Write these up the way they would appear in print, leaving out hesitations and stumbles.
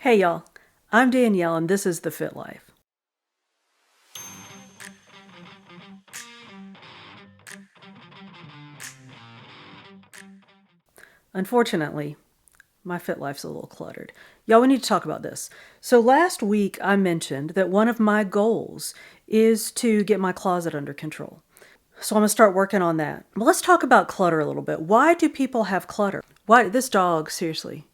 Hey y'all, I'm Danielle and this is The Fit Life. Unfortunately, my fit life's a little cluttered. Y'all, we need to talk about this. So last week I mentioned that one of my goals is to get my closet under control. So I'm gonna start working on that. But let's talk about clutter a little bit. Why do people have clutter? Why, this dog, seriously.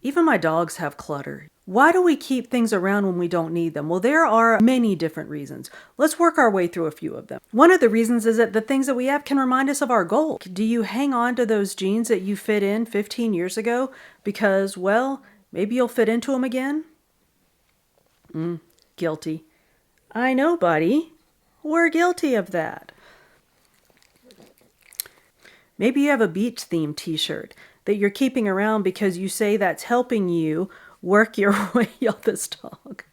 Even my dogs have clutter. Why do we keep things around when we don't need them? Well, there are many different reasons. Let's work our way through a few of them. One of the reasons is that the things that we have can remind us of our goal. Do you hang on to those jeans that you fit in 15 years ago because, well, maybe you'll fit into them again? Guilty. I know, buddy. We're guilty of that. Maybe you have a beach themed t-shirt that you're keeping around because you say that's helping you work your way out this dog.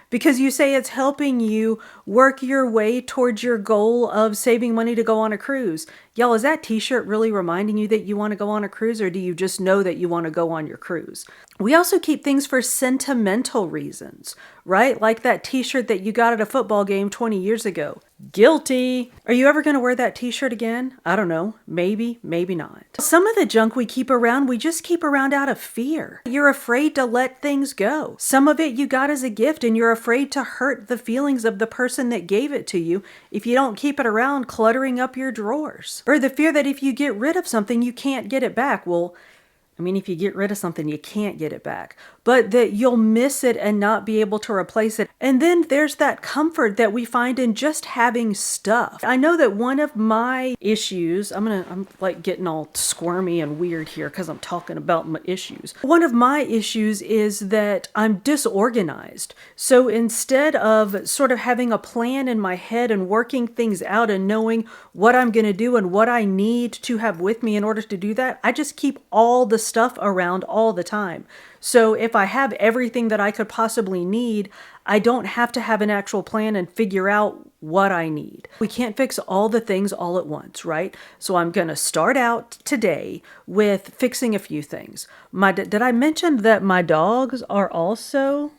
Because you say it's helping you work your way towards your goal of saving money to go on a cruise. Y'all, is that t-shirt really reminding you that you want to go on a cruise, or do you just know that you want to go on your cruise? We also keep things for sentimental reasons, right? Like that t-shirt that you got at a football game 20 years ago. Guilty. Are you ever going to wear that t-shirt again? I don't know. Maybe, maybe not. Some of the junk we keep around, we just keep around out of fear. You're afraid to let things go. Some of it you got as a gift and you're afraid to hurt the feelings of the person that gave it to you if you don't keep it around cluttering up your drawers. Or the fear that if you get rid of something, you can't get it back. Well, if you get rid of something, you can't get it back, but that you'll miss it and not be able to replace it. And then there's that comfort that we find in just having stuff. I know that one of my issues, I'm like getting all squirmy and weird here because I'm talking about my issues. One of my issues is that I'm disorganized. So instead of sort of having a plan in my head and working things out and knowing what I'm going to do and what I need to have with me in order to do that, I just keep all the stuff around all the time. So if I have everything that I could possibly need, I don't have to have an actual plan and figure out what I need. We can't fix all the things all at once, right? So I'm going to start out today with fixing a few things. Did I mention that my dogs are also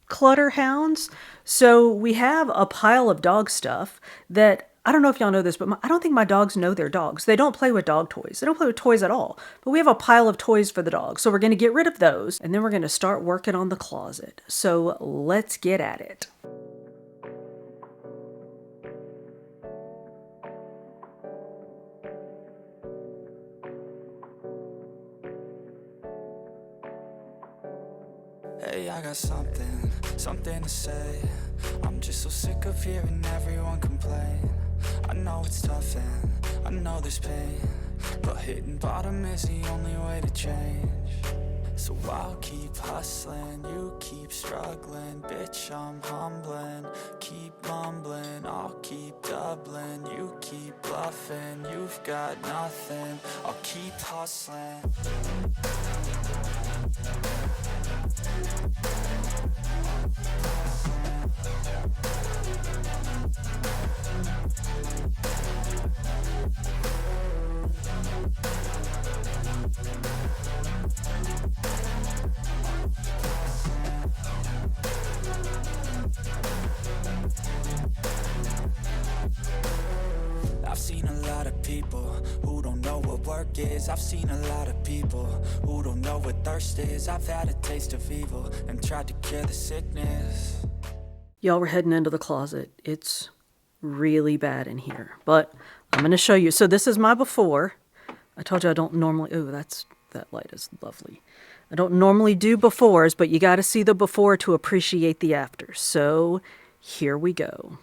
clutter hounds? So we have a pile of dog stuff that I don't know if y'all know this, but I don't think my dogs know they're dogs. They don't play with dog toys. They don't play with toys at all. But we have a pile of toys for the dogs. So we're going to get rid of those and then we're going to start working on the closet. So let's get at it. Hey, I got something to say. I'm just so sick of hearing everyone complain. I know it's tough and I know there's pain, but hitting bottom is the only way to change. So I'll keep hustling, you keep struggling. Bitch, I'm humbling, keep mumbling. I'll keep doubling, you keep bluffing. You've got nothing, I'll keep hustling. I've seen a lot of people who don't know what work is. I've seen a lot of people who don't know what thirst is. I've had a taste of evil and tried to cure the sickness. Y'all, we're heading into the closet. It's really bad in here, but I'm going to show you. So this is my before. I told you I don't normally, that light is lovely. I don't normally do befores, but you got to see the before to appreciate the after. So here we go.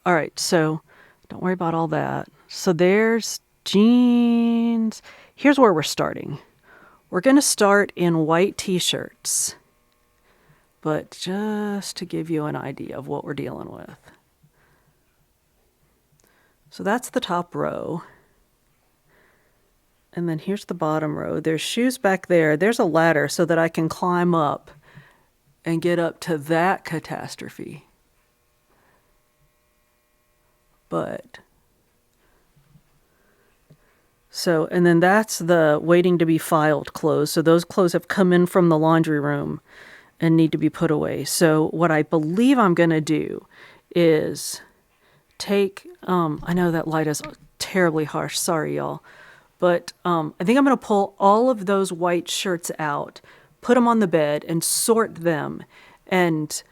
All right, so don't worry about all that. So there's jeans. Here's where we're starting. We're going to start in white t-shirts, but just to give you an idea of what we're dealing with. So that's the top row. And then here's the bottom row. There's shoes back there. There's a ladder so that I can climb up and get up to that catastrophe. But So, and then that's the waiting to be filed clothes. So those clothes have come in from the laundry room and need to be put away. So what I believe I'm going to do is take, I know that light is terribly harsh. Sorry, y'all. But I think I'm going to pull all of those white shirts out, put them on the bed and sort them, and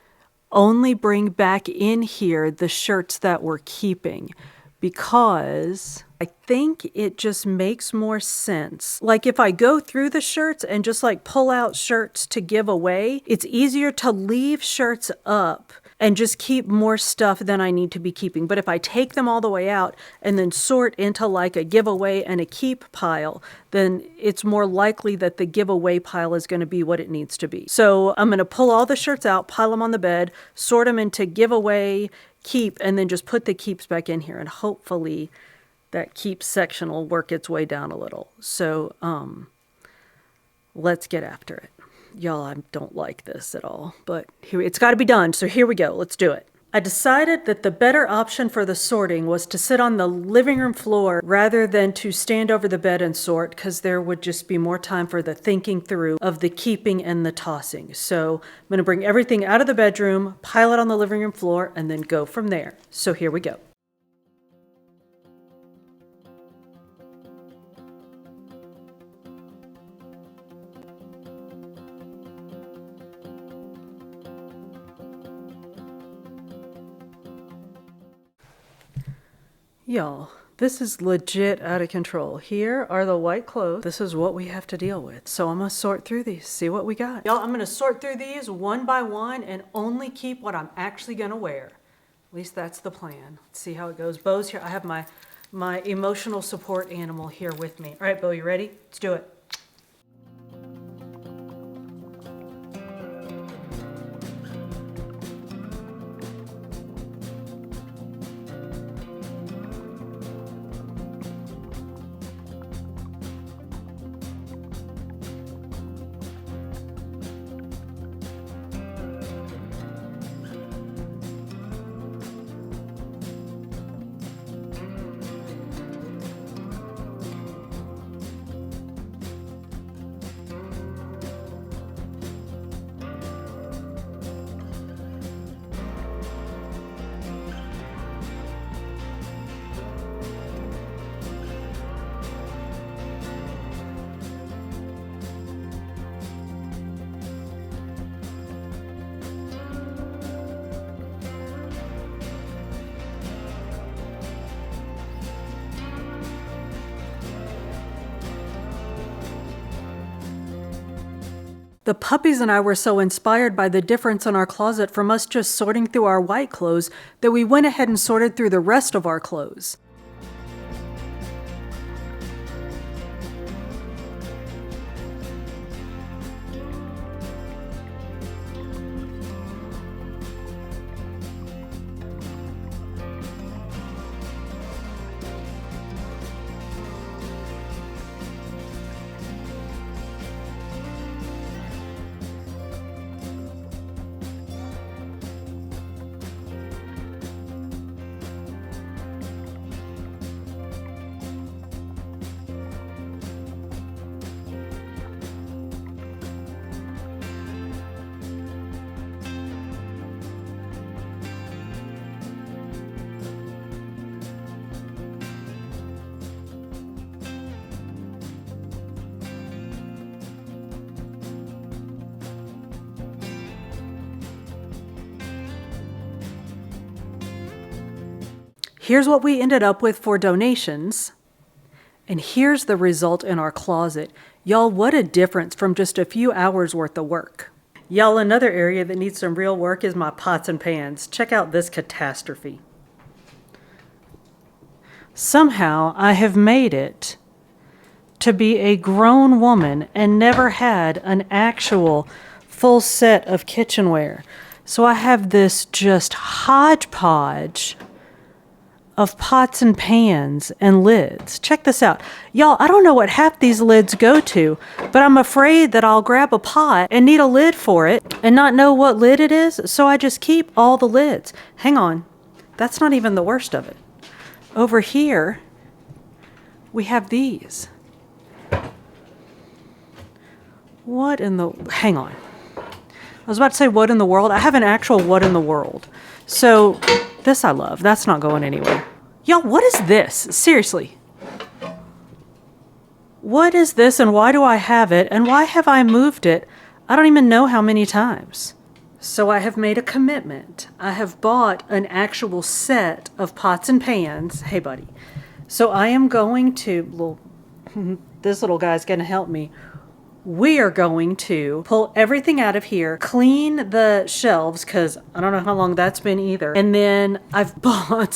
only bring back in here the shirts that we're keeping, because I think it just makes more sense. Like if I go through the shirts and just like pull out shirts to give away, it's easier to leave shirts up and just keep more stuff than I need to be keeping. But if I take them all the way out and then sort into like a giveaway and a keep pile, then it's more likely that the giveaway pile is going to be what it needs to be. So I'm going to pull all the shirts out, pile them on the bed, sort them into giveaway, keep, and then just put the keeps back in here. And hopefully that keep section will work its way down a little. So let's get after it. Y'all, I don't like this at all, but here, it's got to be done. So here we go. Let's do it. I decided that the better option for the sorting was to sit on the living room floor rather than to stand over the bed and sort, because there would just be more time for the thinking through of the keeping and the tossing. So I'm going to bring everything out of the bedroom, pile it on the living room floor, and then go from there. So here we go. Y'all, this is legit out of control. Here are the white clothes. This is what we have to deal with. So I'm going to sort through these, see what we got. Y'all, I'm going to sort through these one by one and only keep what I'm actually going to wear. At least that's the plan. Let's see how it goes. Bo's here. I have my emotional support animal here with me. All right, Bo, you ready? Let's do it. The puppies and I were so inspired by the difference in our closet from us just sorting through our white clothes that we went ahead and sorted through the rest of our clothes. Here's what we ended up with for donations. And here's the result in our closet. Y'all, what a difference from just a few hours worth of work. Y'all, another area that needs some real work is my pots and pans. Check out this catastrophe. Somehow I have made it to be a grown woman and never had an actual full set of kitchenware. So I have this just hodgepodge of pots and pans and lids. Check this out. Y'all, I don't know what half these lids go to, but I'm afraid that I'll grab a pot and need a lid for it and not know what lid it is, so I just keep all the lids. Hang on. That's not even the worst of it. Over here, we have these. What in the... Hang on. I was about to say what in the world. I have an actual what in the world. So this I love. That's not going anywhere. Y'all, what is this? Seriously. What is this and why do I have it? And why have I moved it? I don't even know how many times. So I have made a commitment. I have bought an actual set of pots and pans. Hey, buddy. So I am going to... This little guy's going to help me. We are going to pull everything out of here, clean the shelves, because I don't know how long that's been either. And then I've bought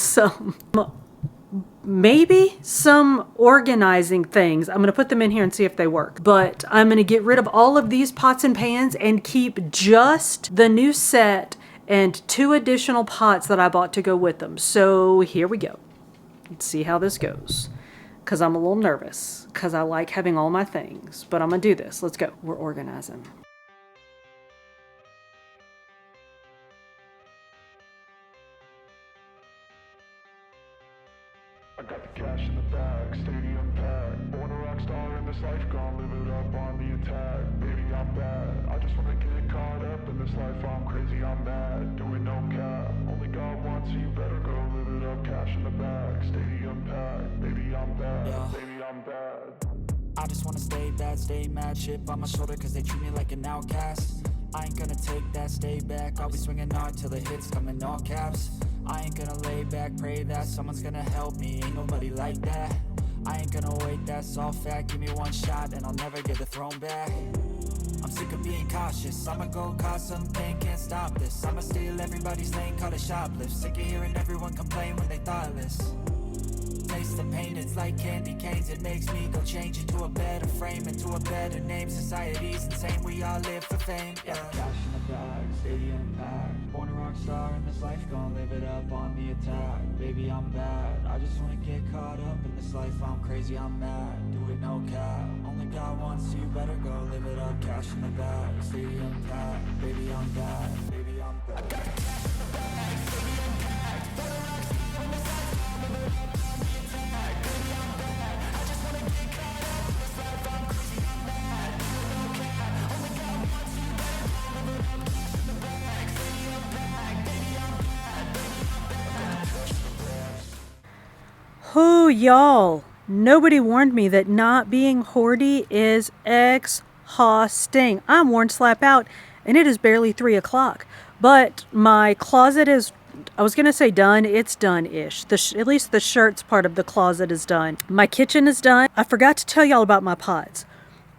maybe some organizing things. I'm going to put them in here and see if they work. But I'm going to get rid of all of these pots and pans and keep just the new set and 2 additional pots that I bought to go with them. So here we go. Let's see how this goes. Because I'm a little nervous, because I like having all my things. But I'm going to do this. Let's go. We're organizing. I got the cash in the bag, stadium packed. Born a rock star in this life, gonna live it up on the attack. Baby, I'm bad. I just wanna get caught up in this life. I'm crazy, I'm mad. Doing no cap. Only God wants you, better go live it up. Cash in the bag, stadium packed. Baby, I'm bad. Yeah. Baby, I'm bad. I just wanna stay bad, stay mad. Chip on my shoulder cause they treat me like an outcast. I ain't gonna take that, stay back. I'll be swinging hard till the hits come in all caps. I ain't gonna lay back, pray that someone's gonna help me. Ain't nobody like that. I ain't gonna wait, that's all fact. Give me one shot and I'll never get the throne back. I'm sick of being cautious. I'ma go cause some pain, can't stop this. I'ma steal everybody's lane, call it shoplift. Sick of hearing everyone complain when they thoughtless. Taste the pain, it's like candy canes. It makes me go change into a better frame, into a better name. Society's insane, we all live for fame. Yeah. Cash in the bag, stadium packed. Born a rock star in this life, gonna live it up on the attack. Baby, I'm bad. I just wanna get caught up in this life. I'm crazy, I'm mad. Do it no cap. Only God wants you, better go live it up. Cash in the bag, stadium packed. Baby, I'm bad. Baby, I'm bad. I got cash in the bag, stadium packed. Born a rock star in this life, gonna live it up on the attack. Baby, I'm bad. I just wanna get caught up in this life. I'm crazy, I'm mad. Do it no cap. Only God wants you, better go live it up. Cash in the bag, stadium packed. Baby, I'm bad. Baby, I'm bad. I got cash in the bag. Who, y'all? Nobody warned me that not being hoardy is exhausting. I'm worn slap out, and it is barely 3 o'clock. But my closet is, I was going to say done. It's done-ish. At least the shirts part of the closet is done. My kitchen is done. I forgot to tell y'all about my pots.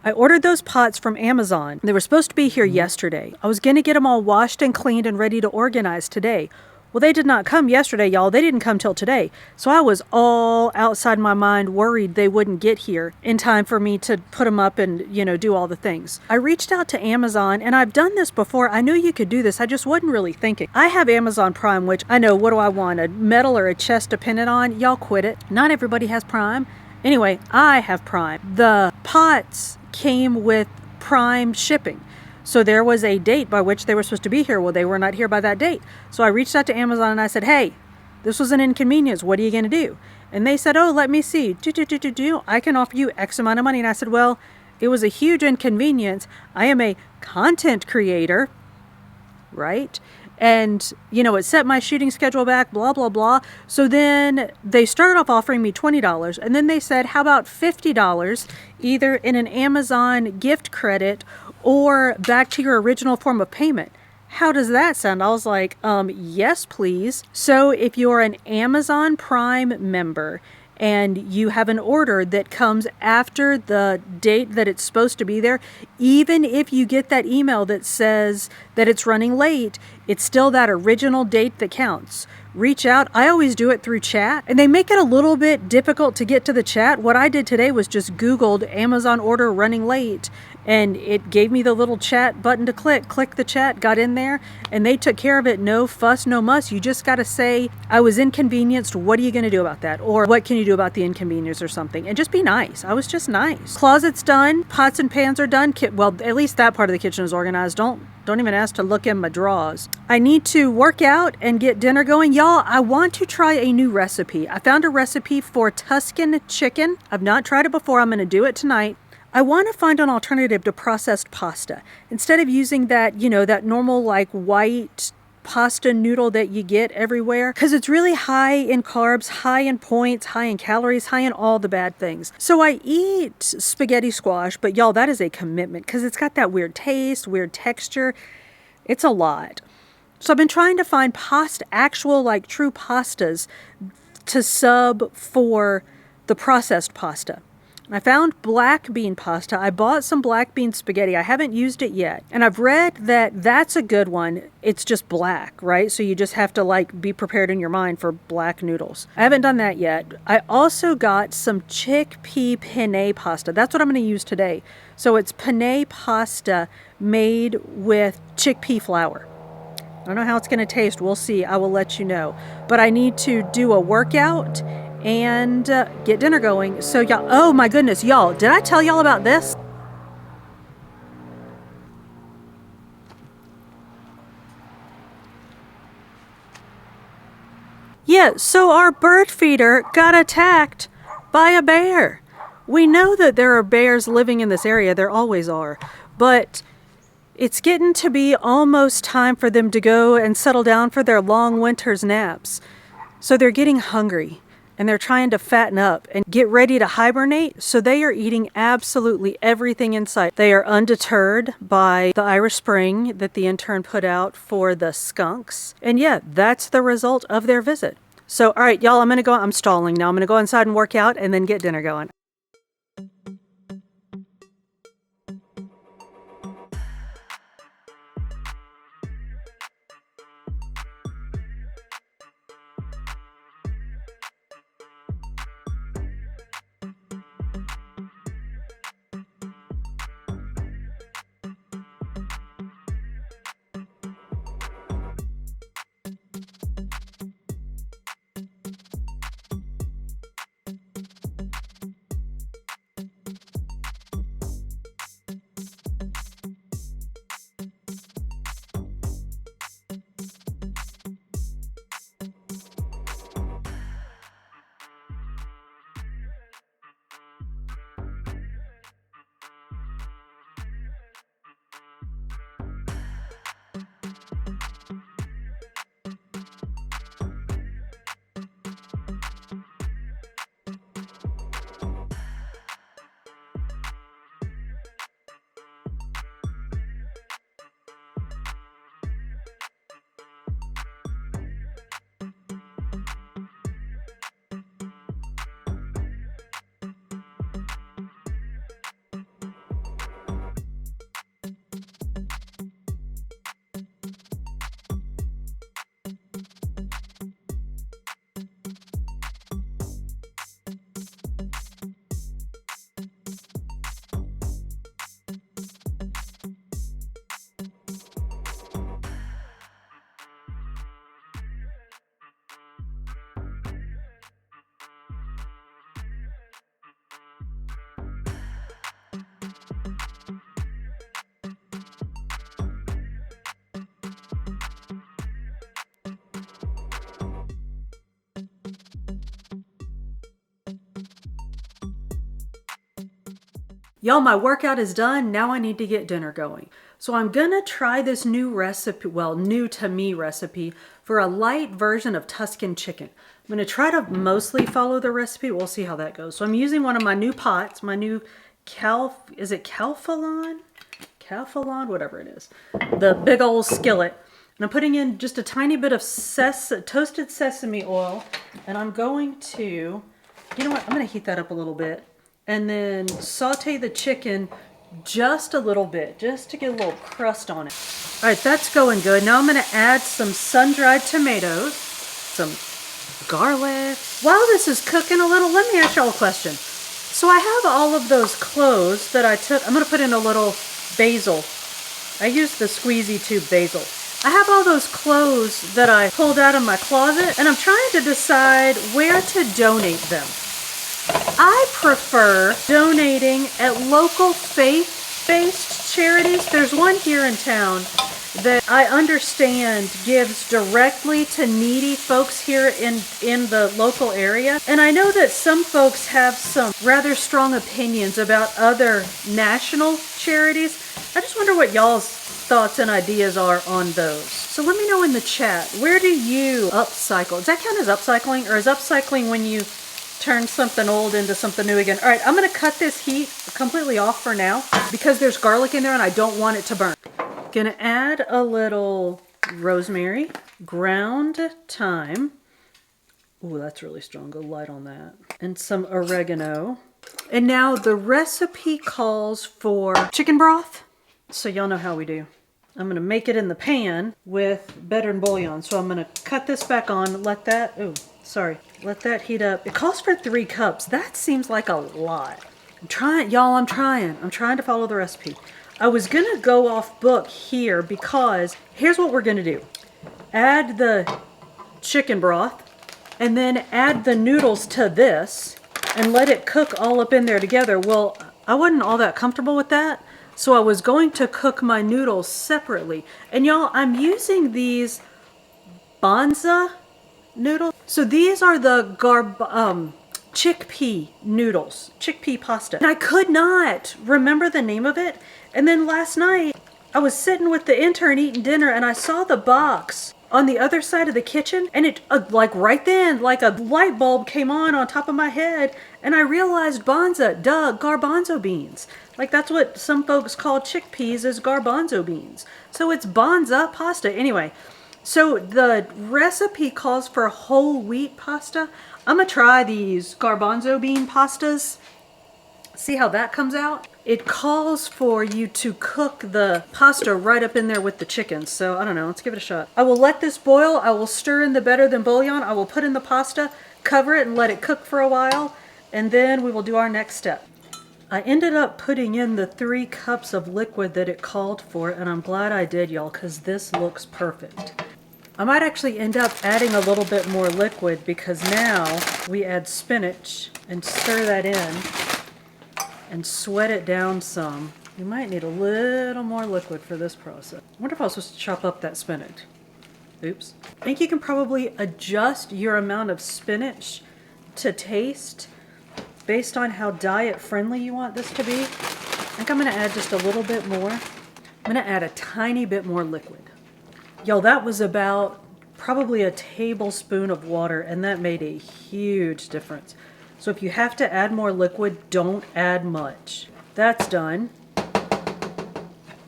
I ordered those pots from Amazon. They were supposed to be here yesterday. I was going to get them all washed and cleaned and ready to organize today. Well, they did not come yesterday, y'all. They didn't come till today. So I was all outside my mind worried they wouldn't get here in time for me to put them up and, do all the things. I reached out to Amazon, and I've done this before. I knew you could do this. I just wasn't really thinking. I have Amazon Prime, which I know, what do I want? A medal or a chest to pin it on? Y'all quit it. Not everybody has Prime. Anyway, I have Prime. The pots came with Prime shipping. So there was a date by which they were supposed to be here. Well, they were not here by that date. So I reached out to Amazon and I said, hey, this was an inconvenience. What are you going to do? And they said, oh, let me see. I can offer you X amount of money. And I said, well, it was a huge inconvenience. I am a content creator, right? And, it set my shooting schedule back, blah, blah, blah. So then they started off offering me $20. And then they said, how about $50 either in an Amazon gift credit or back to your original form of payment? How does that sound? I was like, yes, please. So if you're an Amazon Prime member and you have an order that comes after the date that it's supposed to be there, even if you get that email that says that it's running late, it's still that original date that counts. Reach out. I always do it through chat, and they make it a little bit difficult to get to the chat. What I did today was just Googled Amazon order running late, and it gave me the little chat button to click the chat, got in there, and they took care of it. No fuss, no muss. You just got to say, I was inconvenienced. What are you going to do about that? Or what can you do about the inconvenience or something? And just be nice. I was just nice. Closet's done. Pots and pans are done. Well, at least that part of the kitchen is organized. Don't Don't even ask to look in my drawers. I need to work out and get dinner going. Y'all, I want to try a new recipe. I found a recipe for Tuscan chicken. I've not tried it before. I'm going to do it tonight. I want to find an alternative to processed pasta. Instead of using that, that normal like white pasta noodle that you get everywhere, because it's really high in carbs, high in points, high in calories, high in all the bad things. So I eat spaghetti squash, but y'all, that is a commitment because it's got that weird taste, weird texture. It's a lot. So I've been trying to find actual like true pastas to sub for the processed pasta. I found black bean pasta. I bought some black bean spaghetti. I haven't used it yet. And I've read that that's a good one. It's just black, right? So you just have to like be prepared in your mind for black noodles. I haven't done that yet. I also got some chickpea penne pasta. That's what I'm going to use today. So it's penne pasta made with chickpea flour. I don't know how it's going to taste. We'll see. I will let you know. But I need to do a workout and get dinner going. So y'all, oh my goodness, y'all, did I tell y'all about this? Yeah, so our bird feeder got attacked by a bear. We know that there are bears living in this area. There always are. But it's getting to be almost time for them to go and settle down for their long winter's naps. So they're getting hungry. And they're trying to fatten up and get ready to hibernate, so they are eating absolutely everything in sight. They are undeterred by the Irish Spring that the intern put out for the skunks. And yeah, that's the result of their visit. So, all right, y'all, I'm stalling now. I'm going to go inside and work out and then get dinner going. Y'all, my workout is done. Now I need to get dinner going. So I'm gonna try this new recipe, well, new to me recipe for a light version of Tuscan chicken. I'm gonna try to mostly follow the recipe. We'll see how that goes. So I'm using one of my new pots, my new is it Calphalon? Calphalon, whatever it is. The big old skillet. And I'm putting in just a tiny bit of toasted sesame oil. And I'm going to, you know what, I'm gonna heat that up a little bit. And then saute the chicken just a little bit, just to get a little crust on it. All right, that's going good. Now I'm gonna add some sun-dried tomatoes, some garlic. While this is cooking a little, let me ask y'all a question. So I have all of those cloves that I took. I'm gonna put in a little basil. I used the squeezy tube basil. I have all those cloves that I pulled out of my closet, and I'm trying to decide where to donate them. I prefer donating at local faith-based charities. There's one here in town that I understand gives directly to needy folks here in the local area. And I know that some folks have some rather strong opinions about other national charities. I just wonder what y'all's thoughts and ideas are on those. So let me know in the chat, where do you upcycle? Does that count as upcycling, or is upcycling when you turn something old into something new again? All right, I'm gonna cut this heat completely off for now because there's garlic in there and I don't want it to burn. Gonna add a little rosemary, ground thyme. Ooh, that's really strong, go light on that. And some oregano. And now the recipe calls for chicken broth. So y'all know how we do. I'm gonna make it in the pan with better than bouillon. So I'm gonna cut this back on, let that heat up. It calls for 3 cups. That seems like a lot. I'm trying to follow the recipe. I was gonna go off book here because here's what we're gonna do. Add the chicken broth and then add the noodles to this and let it cook all up in there together. Well, I wasn't all that comfortable with that. So I was going to cook my noodles separately. And y'all, I'm using these Banza noodles. So these are the chickpea noodles, chickpea pasta. And I could not remember the name of it. And then last night, I was sitting with the intern eating dinner and I saw the box on the other side of the kitchen, and it like right then, like a light bulb came on top of my head, and I realized garbanzo beans. Like that's what some folks call chickpeas, is garbanzo beans. So it's Banza pasta. Anyway, so the recipe calls for whole wheat pasta. I'm gonna try these garbanzo bean pastas, see how that comes out. It calls for you to cook the pasta right up in there with the chicken. So I don't know, let's give it a shot. I will let this boil. I will stir in the better than bouillon. I will put in the pasta, cover it and let it cook for a while. And then we will do our next step. I ended up putting in the 3 cups of liquid that it called for, and I'm glad I did, y'all, because this looks perfect. I might actually end up adding a little bit more liquid because now we add spinach and stir that in and sweat it down some. You might need a little more liquid for this process. I wonder if I was supposed to chop up that spinach. Oops. I think you can probably adjust your amount of spinach to taste based on how diet friendly you want this to be. I think I'm gonna add just a little bit more. I'm gonna add a tiny bit more liquid. Y'all, that was about probably a tablespoon of water, and that made a huge difference. So if you have to add more liquid, don't add much. That's done.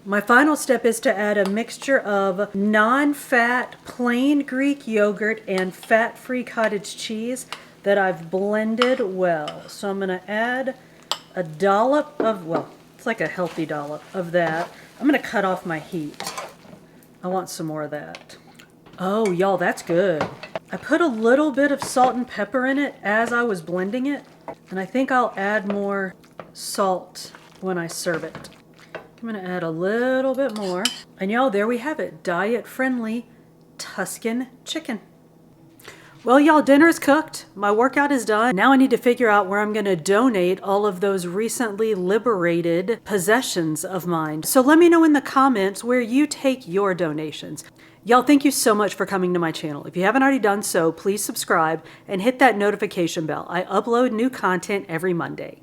My final step is to add a mixture of non-fat plain Greek yogurt and fat-free cottage cheese that I've blended well. So I'm gonna add a dollop of, well, it's like a healthy dollop of that. I'm gonna cut off my heat. I want some more of that. Oh, y'all, that's good. I put a little bit of salt and pepper in it as I was blending it, and I think I'll add more salt when I serve it. I'm gonna add a little bit more. And y'all, there we have it. Diet-friendly Tuscan chicken. Well, y'all, dinner's cooked. My workout is done. Now I need to figure out where I'm gonna donate all of those recently liberated possessions of mine. So let me know in the comments where you take your donations. Y'all, thank you so much for coming to my channel. If you haven't already done so, please subscribe and hit that notification bell. I upload new content every Monday.